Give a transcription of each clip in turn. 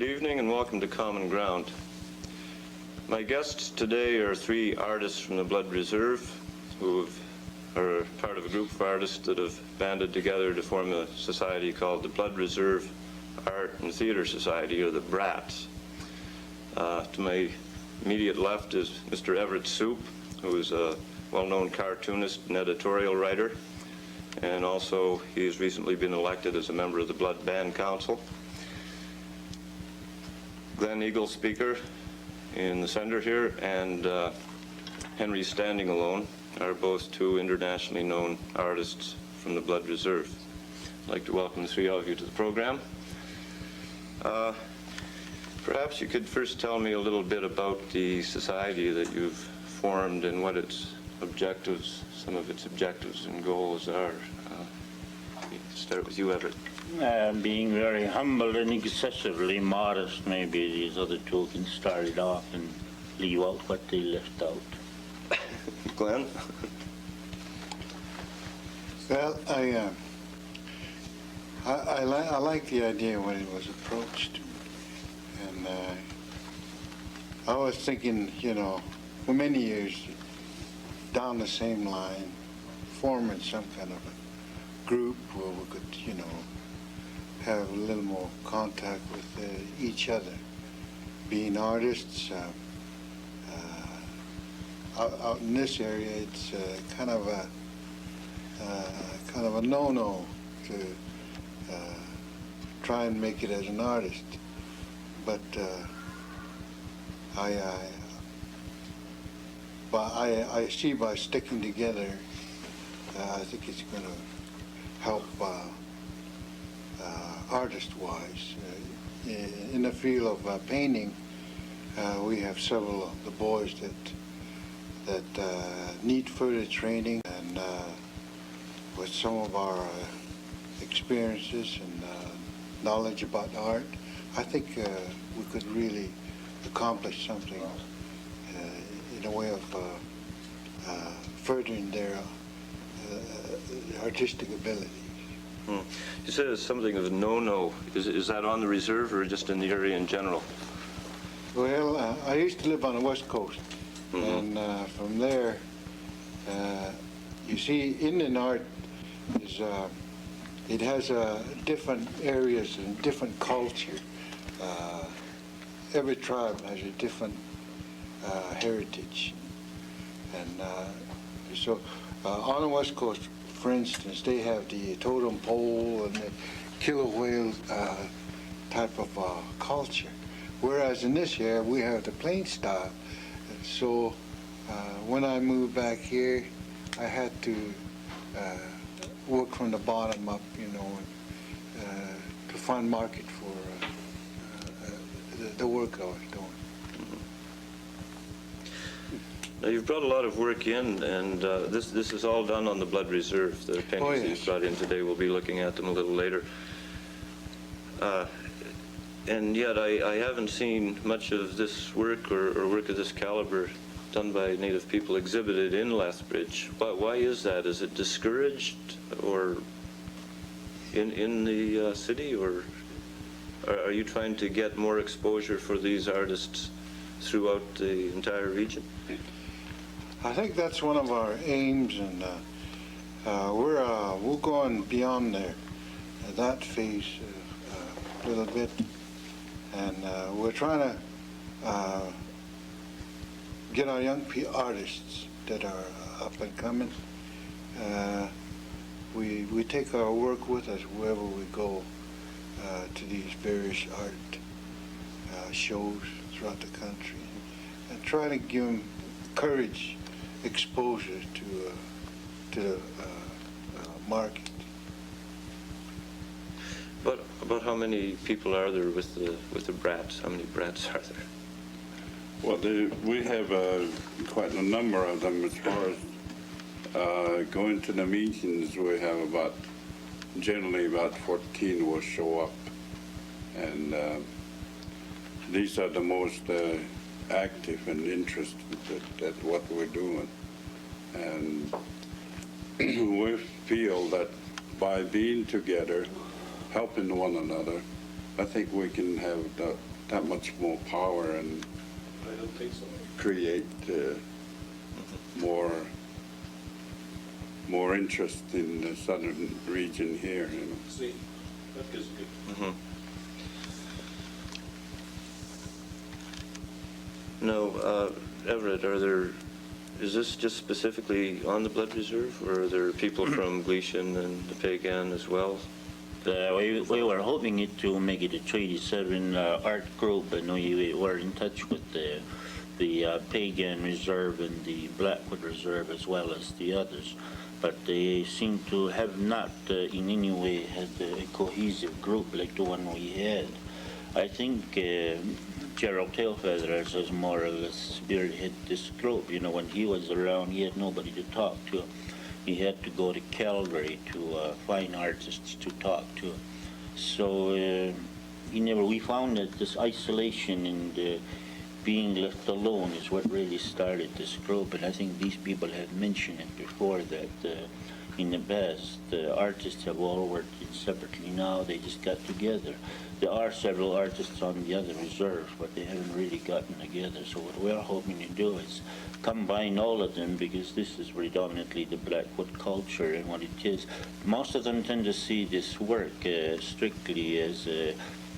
Good evening and welcome to Common Ground. My guests today are three artists from the Blood Reserve who are part of a group of artists that have banded together to form a society called the Blood Reserve Art and Theatre Society, or the BRATS. To my immediate left is Mr. Everette Soop, who is a well-known cartoonist and editorial writer, and also he has recently been elected as a member of the Blood Band Council. Glenn Eagle, speaker in the center here, and Henry Standing Alone are both two internationally known artists from the Blood Reserve. I'd like to welcome the three of you to the program. Perhaps you could first tell me a little bit about the society that you've formed and what its objectives, some of its objectives and goals are. Start with you, Everett. Being very humble and excessively modest, maybe these other two can start it off and leave out what they left out. Glenn? Well, I like the idea when it was approached, and I was thinking, you know, for many years down the same line, forming some kind of a group where we could, you know, have a little more contact with each other. Being artists, out in this area, it's kind of a no-no to try and make it as an artist. But I see by sticking together, I think it's going to help artist-wise. In the field of painting, we have several of the boys that need further training, and with some of our experiences and knowledge about art, I think we could really accomplish something in a way of furthering their artistic abilities. You said it's something of a no-no. Is that on the reserve or just in the area in general? Well, I used to live on the West Coast, and from there, you see, Indian art is it has different areas and different culture. Every tribe has a different heritage, and so on the West Coast, for instance, they have the totem pole and the killer whale type of culture, whereas in this area we have the plain style. So when I moved back here, I had to work from the bottom up, you know, to find market for the work I was doing. Now, you've brought a lot of work in, and this is all done on the Blood Reserve. The paintings you've brought in today, we'll be looking at them a little later. And yet I haven't seen much of this work or work of this caliber done by Native people exhibited in Lethbridge. Why is that? Is it discouraged or in the city, or are you trying to get more exposure for these artists throughout the entire region? I think that's one of our aims, and we're going beyond that phase a little bit, and we're trying to get our young artists that are up and coming. We take our work with us wherever we go to these various art shows throughout the country, and try to give them courage, exposure to the market. But about how many people are there with the BRATS? How many BRATS are there? Well, we have quite a number of them. As far as going to the meetings, we have generally about 14 will show up, and these are the most active and interested at what we're doing. And we feel that by being together, helping one another, I think we can have that much more power and I don't think so. create more interest in the southern region here. You know. See, that is good. No, Everett, is this just specifically on the Blood Reserve, or are there people from Gleason and the Pagan as well? We were hoping it to make it a Treaty 7 art group, and we were in touch with the Pagan Reserve and the Blackwood Reserve as well as the others. But they seem to have not in any way had a cohesive group like the one we had. I think Gerald Tailfeathers has more or less spearheaded this group. You know, when he was around, he had nobody to talk to. He had to go to Calgary to find artists to talk to. So we found that this isolation and being left alone is what really started this group. And I think these people had mentioned it before, that in the past, the artists have all worked separately. Now they just got together. There are several artists on the other reserves, but they haven't really gotten together. So what we're hoping to do is combine all of them, because this is predominantly the Blackwood culture and what it is. Most of them tend to see this work strictly as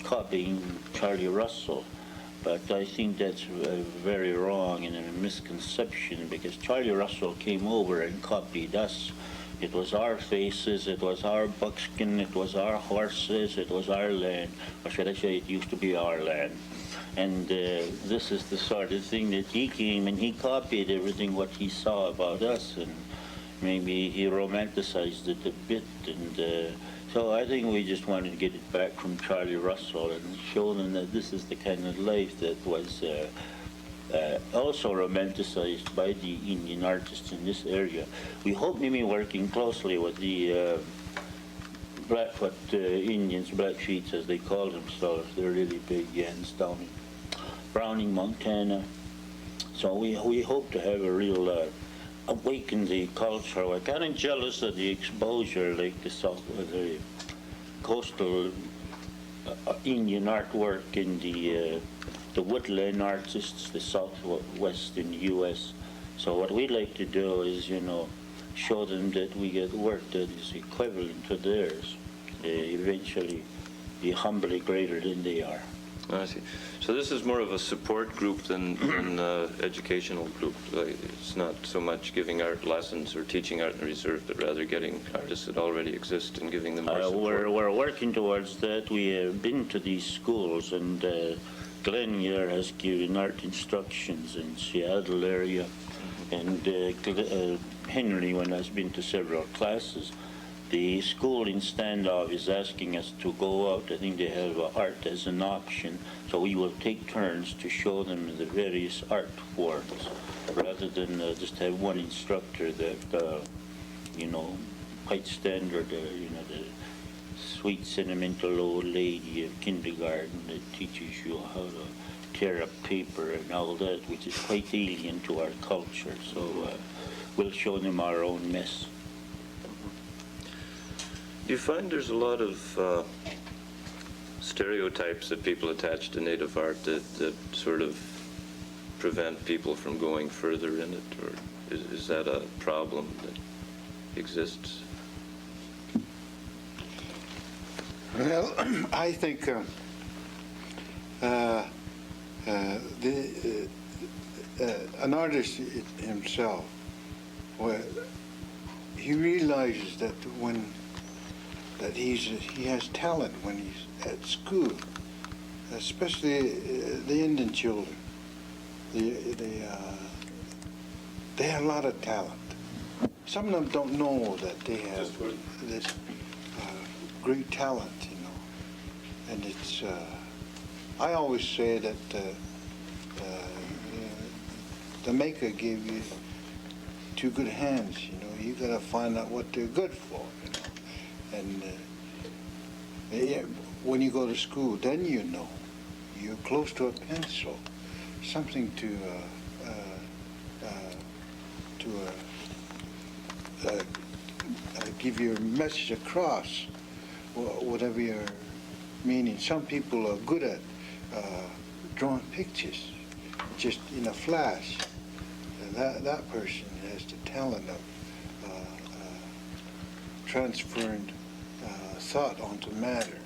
copying Charlie Russell. But I think that's very wrong and a misconception, because Charlie Russell came over and copied us. It was our faces, it was our buckskin, it was our horses, it was our land. Or should I say, it used to be our land. And this is the sort of thing that he came and he copied everything what he saw about us, and maybe he romanticized it a bit. And so I think we just wanted to get it back from Charlie Russell and show them that this is the kind of life that was also romanticized by the Indian artists in this area. We hope to be working closely with the Blackfoot Indians, Blackfeets as they call themselves. They're really big Yans down in Browning, Montana. So we hope to have a real awaken the culture. We're kind of jealous of the exposure, like the coastal Indian artwork in the woodland artists, the southwest in the U.S. So what we'd like to do is, show them that we get work that is equivalent to theirs, eventually be humbly greater than they are. I see. So this is more of a support group than an educational group. It's not so much giving art lessons or teaching art in the reserve, but rather getting artists that already exist and giving them more support. We're working towards that. We have been to these schools, and Glenn here has given art instructions in Seattle area, and Henry, when has been to several classes. The school in Standoff is asking us to go out. I think they have art as an option, so we will take turns to show them the various art forms, rather than just have one instructor that, quite standard, the sweet, sentimental old lady of kindergarten that teaches you how to tear up paper and all that, which is quite alien to our culture. So we'll show them our own mess. Do you find there's a lot of stereotypes that people attach to Native art that sort of prevent people from going further in it, or is that a problem that exists? Well, I think an artist himself, he realizes that he has talent when he's at school, especially the Indian children. They have a lot of talent. Some of them don't know that they have this great talent, and it's. I always say that the Maker gave you two good hands. You got to find out what they're good for. And when you go to school, then you're close to a pencil, something to give your message across, whatever your meaning. Some people are good at drawing pictures just in a flash. And that person has the talent of transferring thought onto matter.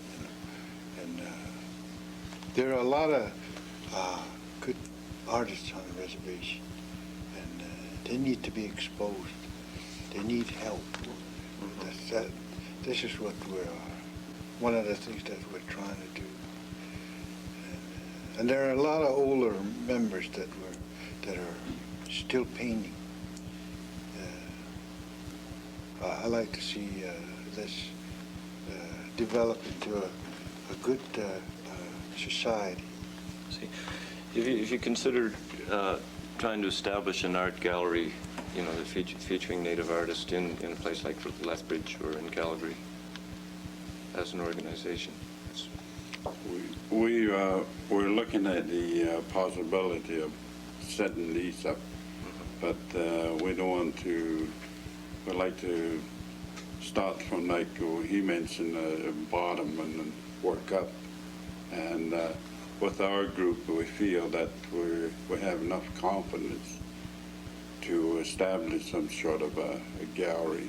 And there are a lot of good artists on the reservation, and they need to be exposed. They need help. This is what one of the things that we're trying to do. And there are a lot of older members that are still painting. I like to see this develop into a good society. See, if you consider trying to establish an art gallery, featuring Native artists in a place like Lethbridge or in Calgary as an organization. We're looking at the possibility of setting these up, but we don't want to. We'd like to start from, like he mentioned, bottom and then work up. And with our group, we feel that we have enough confidence to establish some sort of a gallery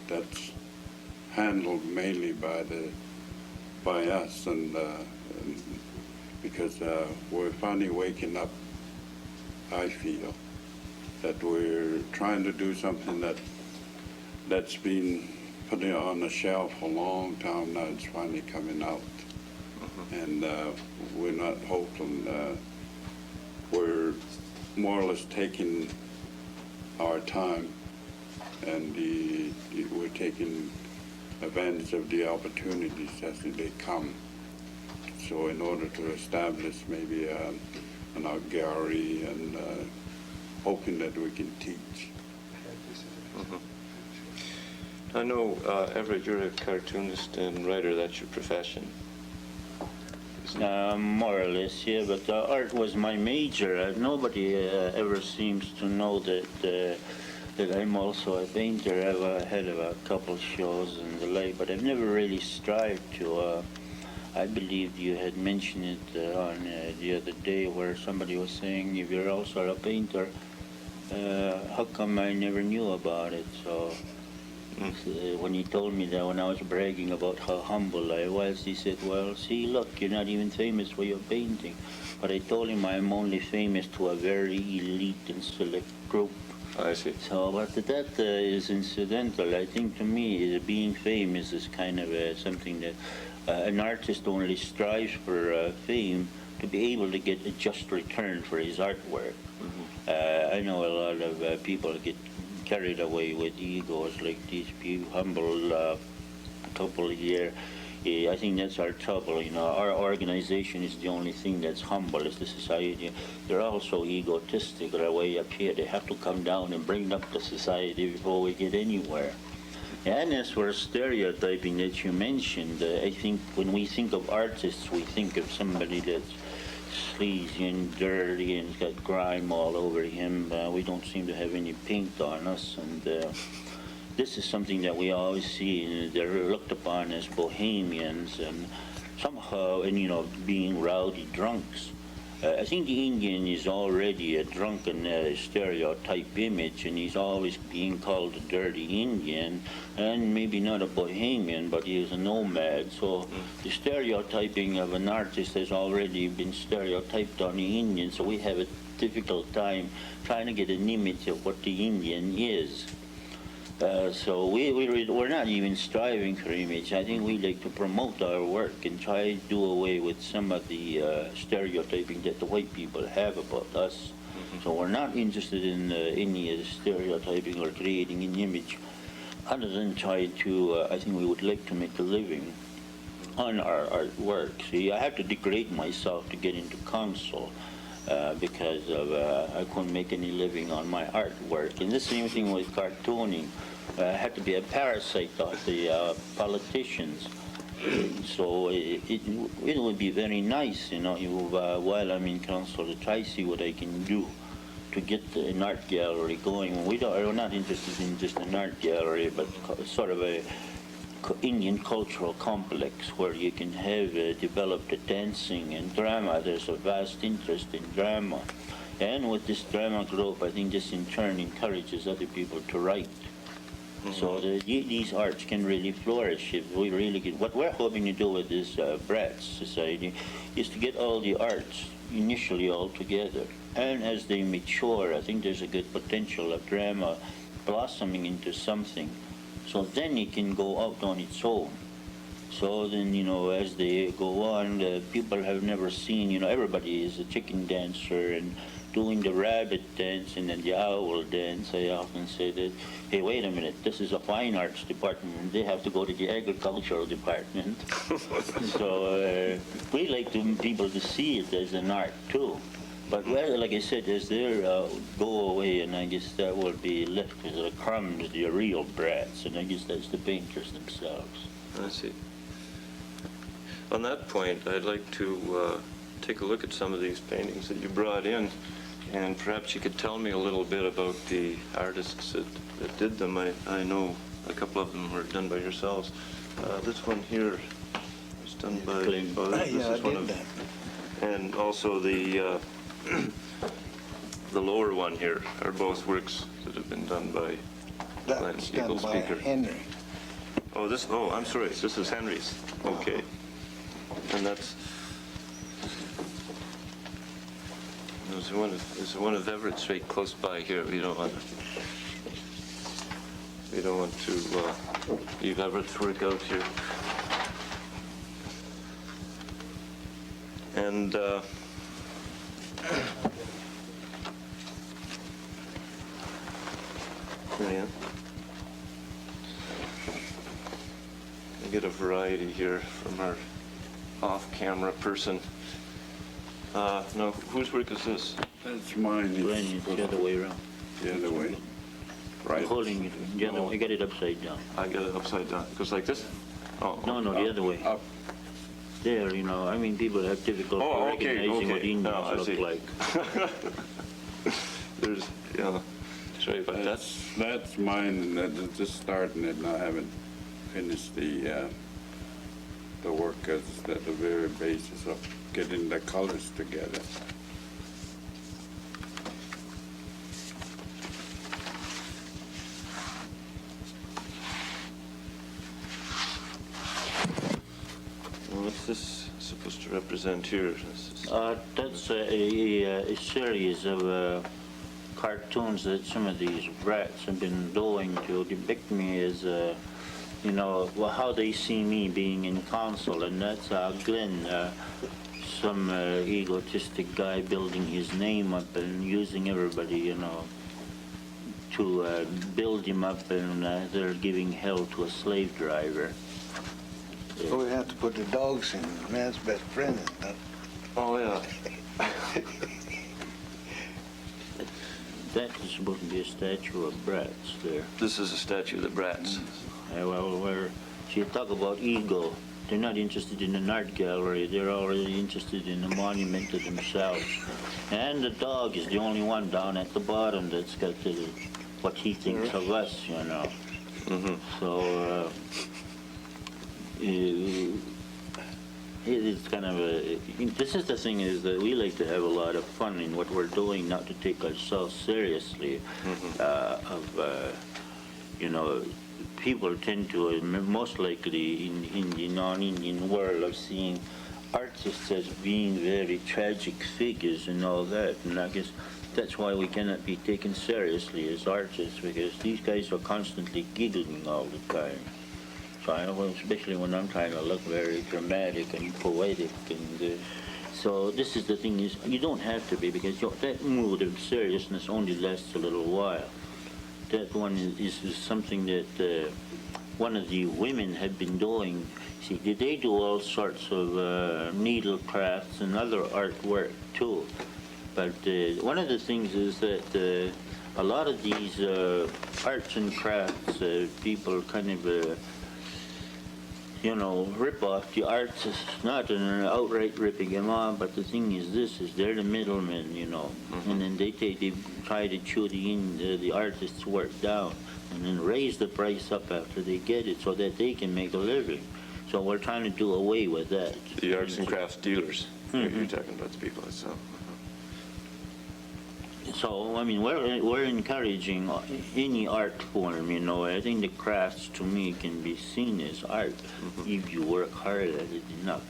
that's handled mainly by us, and because we're finally waking up. I feel that we're trying to do something that's been put on the shelf a long time now. It's finally coming out, and we're not hoping. We're more or less taking our time, and we're taking advantage of the opportunities as they come. So in order to establish maybe an art gallery, and hoping that we can teach. I know, Everett, you're a cartoonist and writer. That's your profession. More or less, yeah, but art was my major. Nobody ever seems to know that I'm also a painter. I've had a couple shows and the like, but I've never really strived to. I believe you had mentioned it on the other day, where somebody was saying, if you're also a painter, how come I never knew about it? So when he told me that, when I was bragging about how humble I was, he said, well, see, look, you're not even famous for your painting. But I told him I'm only famous to a very elite and select group. I see. So, but that is incidental. I think to me, being famous is kind of something that an artist only strives for fame to be able to get a just return for his artwork. I know a lot of people get carried away with egos, like these people, humble couple here. I think that's our trouble. Our organization is the only thing that's humble. Is the society. They're also egotistic. They're way up here. They have to come down and bring up the society before we get anywhere. And as for stereotyping that you mentioned, I think when we think of artists, we think of somebody that's sleazy and dirty and got grime all over him. We don't seem to have any paint on us, and this is something that we always see. And they're looked upon as bohemians, and somehow, and being rowdy drunks. I think the Indian is already a drunken stereotype image, and he's always being called a dirty Indian, and maybe not a bohemian, but he is a nomad. So the stereotyping of an artist has already been stereotyped on the Indian, so we have a difficult time trying to get an image of what the Indian is. So we're not even striving for image. I think we like to promote our work and try to do away with some of the stereotyping that the white people have about us. So we're not interested in any stereotyping or creating an image, other than try to, I think we would like to make a living on our artwork. See, I have to degrade myself to get into council. Because I couldn't make any living on my artwork. And the same thing with cartooning. I had to be a parasite of the politicians. So it would be very nice, while I'm in council, to try to see what I can do to get an art gallery going. We're not interested in just an art gallery, but sort of a Indian cultural complex where you can have developed dancing and drama. There's a vast interest in drama. And with this drama group, I think this in turn encourages other people to write. So these arts can really flourish if we really get. What we're hoping to do with this BRATS Society is to get all the arts initially all together. And as they mature, I think there's a good potential of drama blossoming into something. So then it can go out on its own. So then, as they go on, people have never seen, everybody is a chicken dancer and doing the rabbit dance and then the owl dance. I often say that, hey, wait a minute, this is a fine arts department and they have to go to the agricultural department. So we like people to see it as an art too. But well, like I said, as they go away, and I guess that will be left as a crumb to the real brats, and I guess that's the painters themselves. I see. On that point, I'd like to take a look at some of these paintings that you brought in, and perhaps you could tell me a little bit about the artists that did them. I know a couple of them were done by yourselves. This one here was done by... Yeah, I did that. And also the lower one here are both works that have been done by That's done by Henry. Oh, I'm sorry, this is Henry's. Okay. And that's... There's one of Everett's right close by here. We don't want to leave Everett's work out here. And yeah. We get a variety here from our off-camera person. No, whose work is this? That's mine. Glenn, it's the other way around. The other way. Right. Holding it the other way. Get it upside down. I got it upside down. It goes like this? Oh. No, the other way. Up. There, I mean, people have difficulty recognizing what Indians No, I look see. like. There's, yeah. Sorry about that. That's mine, and that's just starting it, and I haven't finished the work at the very basis of getting the colors together. What's this supposed to represent here? That's a series of cartoons that some of these brats have been doing to depict me as, how they see me being in council. And that's Glenn, some egotistic guy building his name up and using everybody, to build him up, and they're giving hell to a slave driver. So we have to put the dogs in, man's best friend in that. Oh, yeah. That is supposed to be a statue of brats there. This is a statue of the brats. You talk about ego. They're not interested in an art gallery. They're already interested in a monument to themselves. And the dog is the only one down at the bottom that's got what he thinks of us, Mm-hmm. So it's kind of this is the thing, is that we like to have a lot of fun in what we're doing, not to take ourselves seriously. People tend to, most likely in the non-Indian world, of seeing artists as being very tragic figures and all that, and I guess that's why we cannot be taken seriously as artists, because these guys are constantly giggling all the time. So especially when I'm trying to look very dramatic and poetic, and so this is the thing, is you don't have to be, because that mood of seriousness only lasts a little while. That one is something that one of the women have been doing. See, they do all sorts of needle crafts and other artwork too. But one of the things is that a lot of these arts and crafts, people kind of you know, rip off the artist, not an outright ripping him off, but the thing is they're the middlemen, you know, and then they try to chew the artist's work down and then raise the price up after they get it so that they can make a living. So we're trying to do away with that. The arts and crafts dealers. You're talking about the people that sell. So, I mean, we're encouraging any art form, you know. I think the crafts, to me, can be seen as art if you work hard at it enough.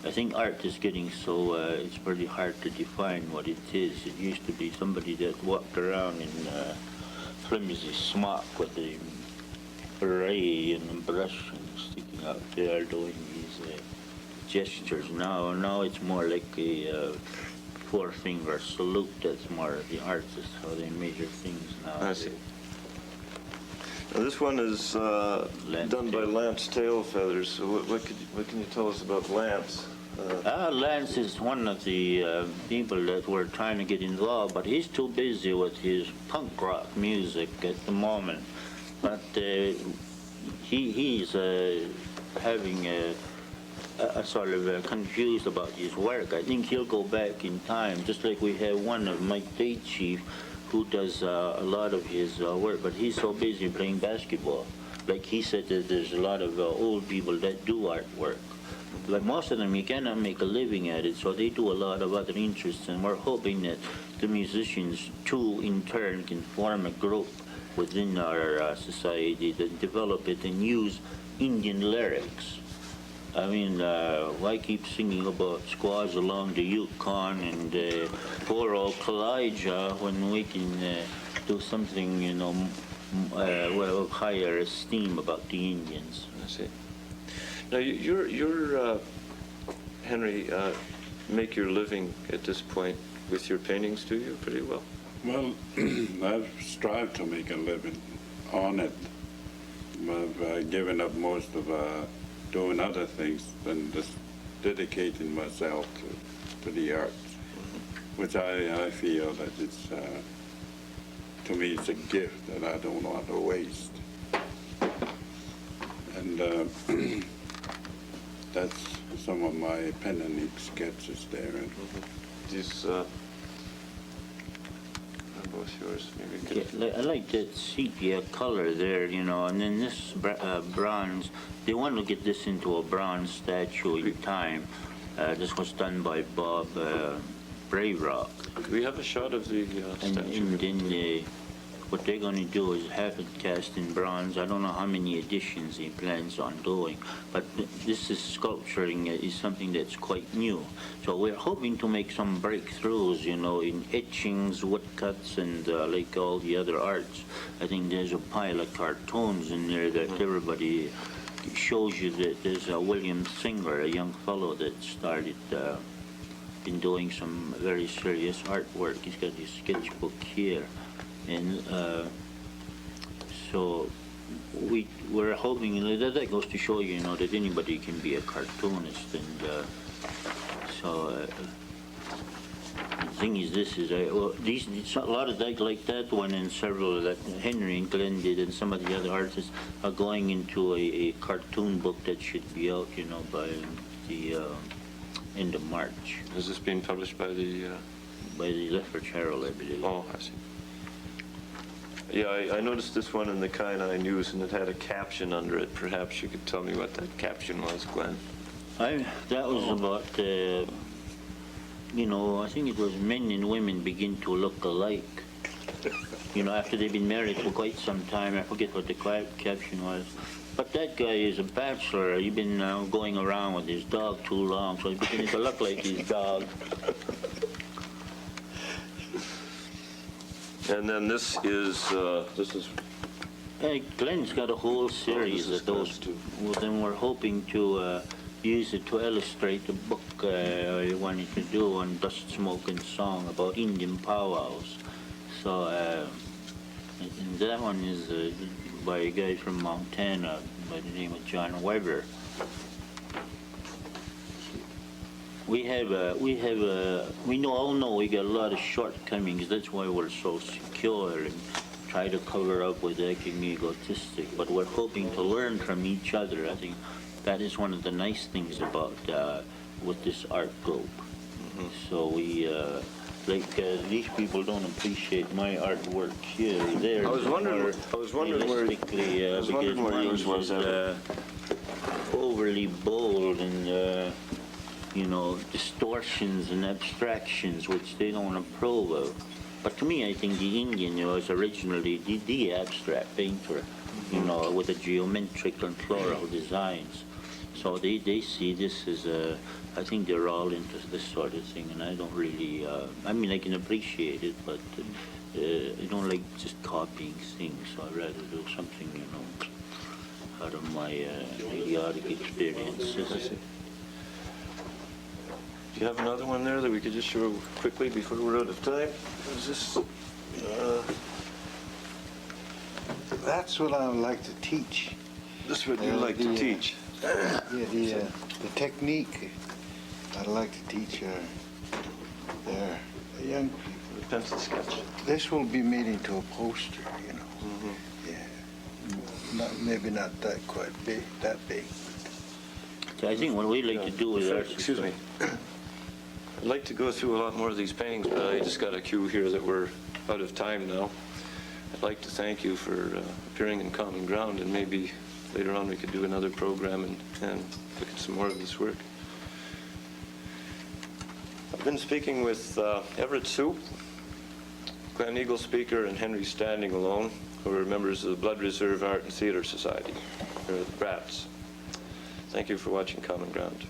I think art is getting so, it's pretty hard to define what it is. It used to be somebody that walked around in flimsy smock with a beret and a brush and sticking out there doing these gestures. Now it's more like a four-finger salute. That's more of the artist, how they measure things now. I see. Now, this one is done by Lance Tailfeathers. So what can you tell us about Lance? Lance is one of the people that we're trying to get involved, but he's too busy with his punk rock music at the moment. But he's having a sort of confused about his work. I think he'll go back in time, just like we have one of Mike Day Chief who does a lot of his work, but he's so busy playing basketball. Like he said that there's a lot of old people that do artwork. But most of them, you cannot make a living at it, so they do a lot of other interests, and we're hoping that the musicians, too, in turn, can form a group within our society that develop it and use Indian lyrics. I mean, why keep singing about squaws along the Yukon and poor old Kalijah when we can do something, you know, well, of higher esteem about the Indians? I see. Now, you're Henry, make your living at this point with your paintings, do you, pretty well? Well, I've strived to make a living on it. I've given up most of doing other things than just dedicating myself to the arts, which I feel that it's, to me, it's a gift that I don't want to waste. And that's some of my pen and ink sketches there. These are both yours. Maybe you could... Yeah, I like that sepia color there, you know, and then this bronze, they want to get this into a bronze statue in time. This was done by Bob Braverock. Do we have a shot of the statue? And then what they're going to do is have it cast in bronze. I don't know how many editions he plans on doing, but this is sculpturing is something that's quite new. So we're hoping to make some breakthroughs, you know, in etchings, woodcuts, and like all the other arts. I think there's a pile of cartoons in there that everybody shows you that there's a William Singer, a young fellow that started been doing some very serious artwork. He's got his sketchbook here. And so we're hoping that goes to show you, you know, that anybody can be a cartoonist. And so the thing is, this is well, a lot of that, like that one, and several that Henry and Glenn did, and some of the other artists are going into a cartoon book that should be out, you know, by the end of March. Is this being published by the... By the Lefferts Herald, I believe. Oh, I see. Yeah, I noticed this one in the Kainai News, and it had a caption under it. Perhaps you could tell me what that caption was, Glenn. That was about, you know, I think it was men and women begin to look alike. You know, after they've been married for quite some time. I forget what the caption was. But that guy is a bachelor. He's been going around with his dog too long, so he's beginning to look like his dog. And then this is Hey, Glenn's got a whole series of those. too. Well, then we're hoping to use it to illustrate the book I wanted to do on Dust, Smoke, and Song about Indian powwows. So, and that one is by a guy from Montana by the name of John Weber. We all know we got a lot of shortcomings. That's why we're so secure and try to cover up with acting egotistic, but we're hoping to learn from each other. I think that is one of the nice things about with this art group. So we, these people don't appreciate my artwork here. Theirs I was is wondering- more I was wondering where- realistically, I was wondering because where yours mine was, is, Everett. overly bold and, you know, distortions and abstractions, which they don't approve of. But to me, I think the Indian was originally the abstract painter, you know, with the geometric and floral designs. So they see this as I think they're all into this sort of thing, and I don't really, I mean, I can appreciate it, but I don't like just copying things, so I'd rather do something, you know, out of my idiotic experiences. Do you have another one there that we could just show quickly before we're out of time? Is this, That's what I would like to teach. this what you like to teach? Yeah, the technique I'd like to teach their young people. The pencil sketch. This will be made into a poster, you know. Yeah. Maybe not that quite big, that big. So I think what we like to do with our... Excuse me. I'd like to go through a lot more of these paintings, but I just got a cue here that we're out of time now. I'd like to thank you for appearing in Common Ground, and maybe later on we could do another program and look at some more of this work. I've been speaking with Everette Soop, Glen Eagle speaker, and Henry Standing Alone, who are members of the Blood Reserve Art and Theatre Society, or the BRATS. Thank you for watching Common Ground.